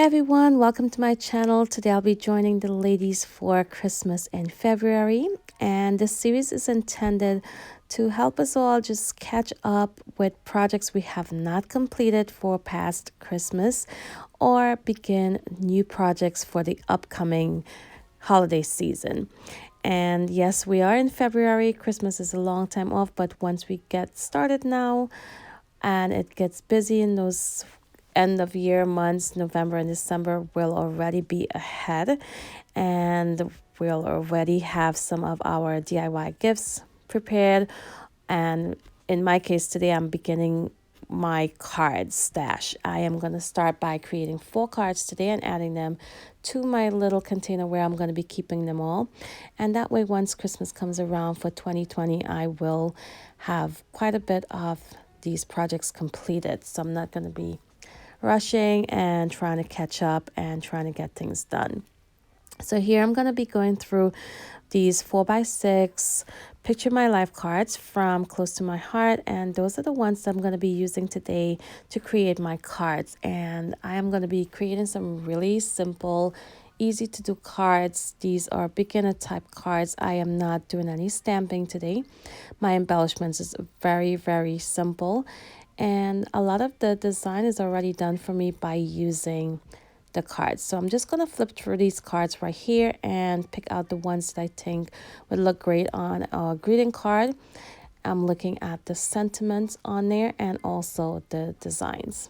Hi everyone, welcome to my channel. Today I'll be joining the ladies for Christmas in February, and this series is intended to help us all just catch up with projects we have not completed for past Christmas or begin new projects for the upcoming holiday season. And yes, we are in February. Christmas is a long time off, but once we get started now and it gets busy in those end of year months, November and December will already be ahead, and we'll already have some of our DIY gifts prepared. And in my case today, I'm beginning my card stash. I am going to start by creating 4 cards today and adding them to my little container where I'm going to be keeping them all. And that way, once Christmas comes around for 2020, I will have quite a bit of these projects completed. So I'm not going to be rushing and trying to catch up and trying to get things done. So here I'm going to be going through these 4x6 Picture My Life cards from Close to My Heart, and those are the ones that I'm going to be using today to create my cards. And I am going to be creating some really simple, easy to do cards. These are beginner type cards. I am not doing any stamping today. My embellishments is very simple, and a lot of the design is already done for me by using the cards. So I'm just going to flip through these cards right here and pick out the ones that I think would look great on a greeting card. I'm looking at the sentiments on there and also the designs.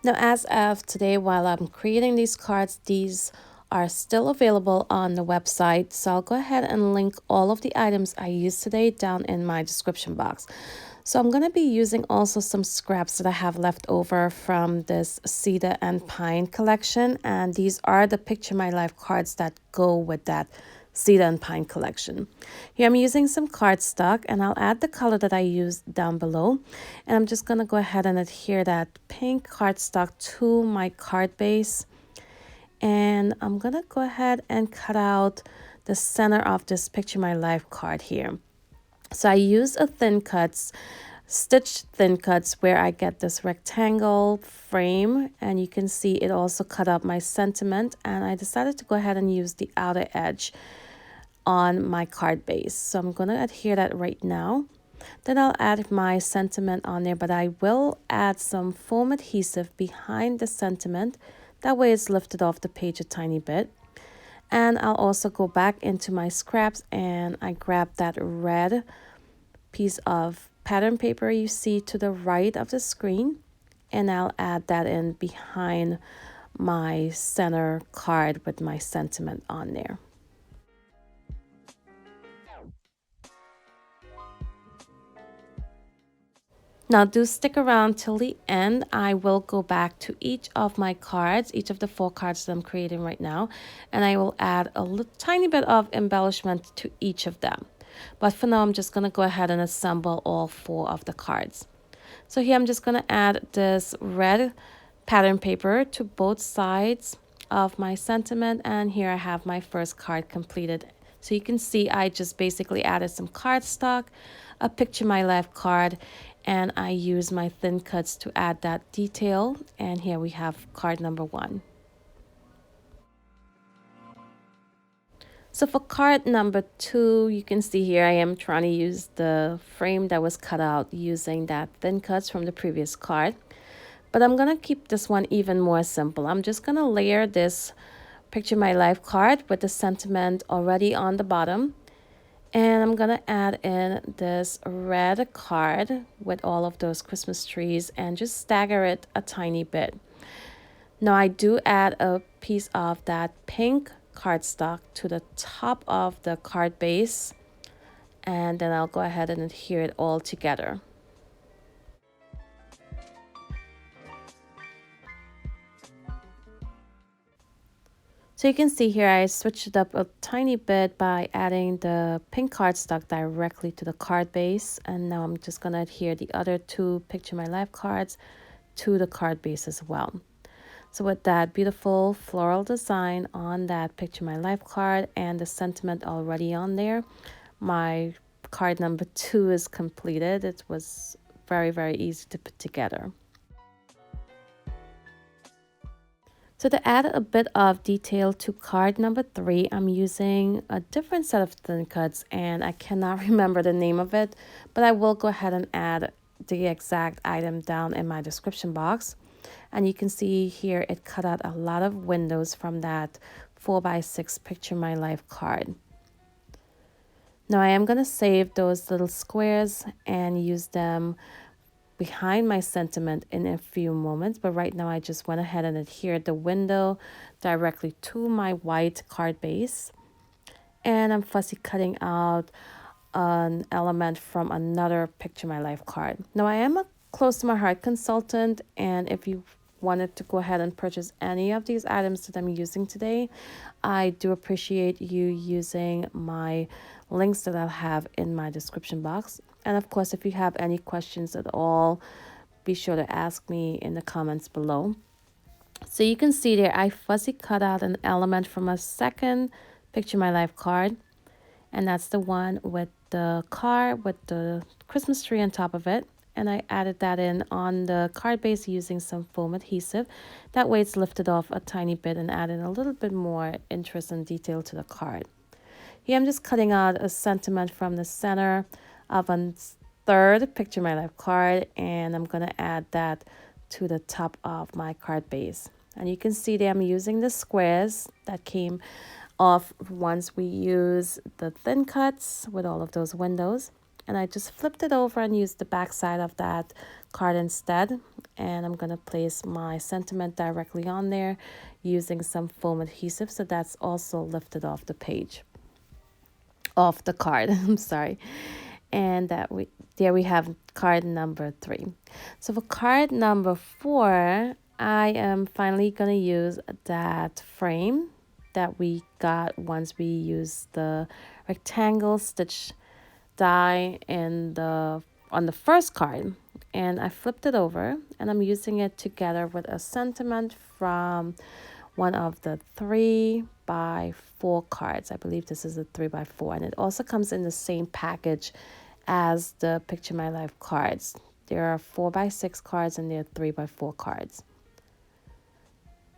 Now, as of today, while I'm creating these cards, these are still available on the website. So I'll go ahead and link all of the items I used today down in my description box. So I'm going to be using also some scraps that I have left over from this Cedar and Pine collection. And these are the Picture My Life cards that go with that Cedar and Pine collection. Here I'm using some cardstock, and I'll add the color that I used down below. And I'm just going to go ahead and adhere that pink cardstock to my card base. And I'm going to go ahead and cut out the center of this Picture My Life card here. So I use a thin cuts, stitched thin cuts, where I get this rectangle frame, and you can see it also cut up my sentiment, and I decided to go ahead and use the outer edge on my card base. So I'm going to adhere that right now. Then I'll add my sentiment on there, but I will add some foam adhesive behind the sentiment. That way it's lifted off the page a tiny bit. And I'll also go back into my scraps and I grab that red piece of pattern paper you see to the right of the screen, and I'll add that in behind my center card with my sentiment on there. Now do stick around till the end. I will go back to each of my cards, each of the 4 cards that I'm creating right now, and I will add a tiny bit of embellishment to each of them. But for now, I'm just going to go ahead and assemble all 4 of the cards. So here I'm just going to add this red pattern paper to both sides of my sentiment, and here I have my first card completed. So you can see I just basically added some cardstock, a Picture My Life card, and I use my thin cuts to add that detail. And here we have card number 1. So for card number 2, you can see here I am trying to use the frame that was cut out using that thin cuts from the previous card. But I'm going to keep this one even more simple. I'm just going to layer this Picture My Life card with the sentiment already on the bottom. And I'm going to add in this red card with all of those Christmas trees and just stagger it a tiny bit. Now I do add a piece of that pink cardstock to the top of the card base, and then I'll go ahead and adhere it all together. So you can see here I switched it up a tiny bit by adding the pink cardstock directly to the card base, and now I'm just going to adhere the other 2 Picture My Life cards to the card base as well. So with that beautiful floral design on that Picture My Life card and the sentiment already on there, my card number 2 is completed. It was very easy to put together. So to add a bit of detail to card number 3, I'm using a different set of thin cuts and I cannot remember the name of it, but I will go ahead and add the exact item down in my description box. And you can see here it cut out a lot of windows from that 4x6 Picture My Life card. Now I am going to save those little squares and use them behind my sentiment in a few moments, but right now I just went ahead and adhered the window directly to my white card base, and I'm fussy cutting out an element from another Picture My Life card. Now I am a close to my heart consultant, and if you wanted to go ahead and purchase any of these items that I'm using today, I do appreciate you using my links that I'll have in my description box. And of course, if you have any questions at all, be sure to ask me in the comments below. So you can see there, I fussy cut out an element from a second Picture My Life card. And that's the one with the car with the Christmas tree on top of it. And I added that in on the card base using some foam adhesive. That way it's lifted off a tiny bit and added a little bit more interest and detail to the card. Here I'm just cutting out a sentiment from the center of a third Picture My Life card, and I'm going to add that to the top of my card base. And you can see that I'm using the squares that came off once we use the thin cuts with all of those windows. And I just flipped it over and used the back side of that card instead. And I'm going to place my sentiment directly on there using some foam adhesive, so that's also lifted off the page. Off the card, I'm sorry. And there we have card number 3. So for card number 4, I am finally going to use that frame that we got once we used the rectangle stitch die on the first card, and I flipped it over and I'm using it together with a sentiment from one of the 3x4 cards. I believe this is a 3x4, and it also comes in the same package as the Picture My Life cards. There are 4x6 cards and there are 3x4 cards.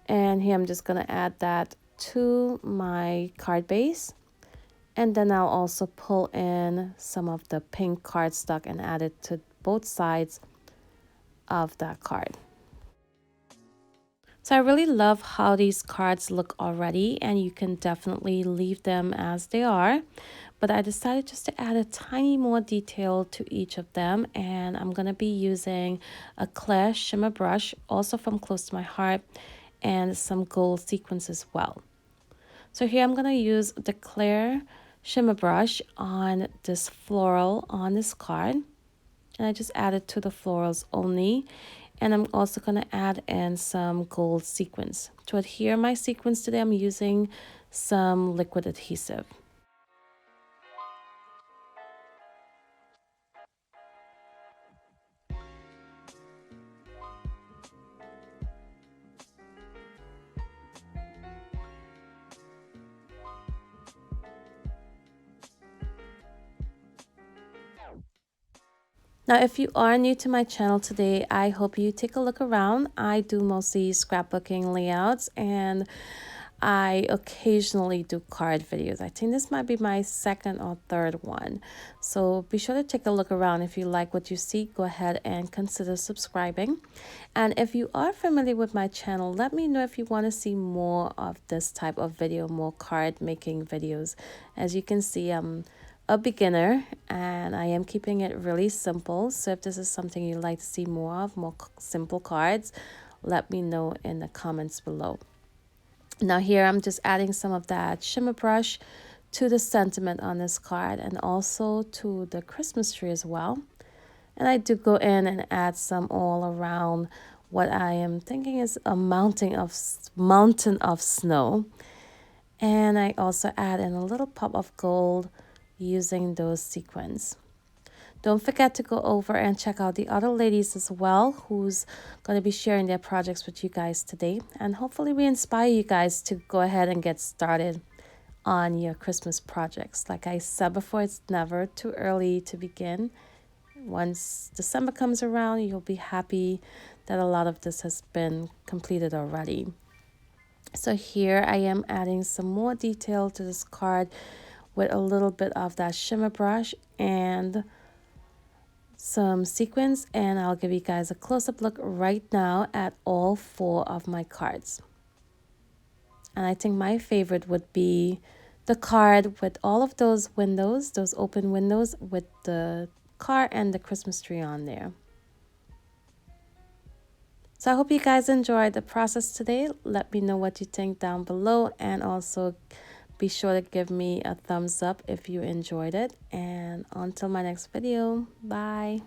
And here I'm just going to add that to my card base. And then I'll also pull in some of the pink cardstock and add it to both sides of that card. So I really love how these cards look already, and you can definitely leave them as they are. But I decided just to add a tiny more detail to each of them, and I'm going to be using a clear shimmer brush, also from Close to My Heart, and some gold sequins as well. So here I'm going to use the clear shimmer brush on this floral on this card, and I just added to the florals only. And I'm also going to add in some gold sequins. To adhere my sequins today, I'm using some liquid adhesive. Now, if you are new to my channel today, I hope you take a look around. I do mostly scrapbooking layouts, and I occasionally do card videos. I think this might be my second or third one. So be sure to take a look around. If you like what you see, go ahead and consider subscribing. And if you are familiar with my channel, let me know if you want to see more of this type of video, more card making videos. As you can see, I'm a beginner and I am keeping it really simple. So if this is something you'd like to see more of, more simple cards, let me know in the comments below. Now here I'm just adding some of that shimmer brush to the sentiment on this card and also to the Christmas tree as well. And I do go in and add some all around what I am thinking is a mountain of snow. And I also add in a little pop of gold using those sequins. Don't forget to go over and check out the other ladies as well who's going to be sharing their projects with you guys today. And hopefully we inspire you guys to go ahead and get started on your Christmas projects. Like I said before, it's never too early to begin. Once December comes around, you'll be happy that a lot of this has been completed already. So here I am adding some more detail to this card with a little bit of that shimmer brush and some sequins, and I'll give you guys a close-up look right now at all 4 of my cards. And I think my favorite would be the card with all of those windows, those open windows with the car and the Christmas tree on there. So I hope you guys enjoyed the process today. Let me know what you think down below, and also be sure to give me a thumbs up if you enjoyed it. And until my next video, bye.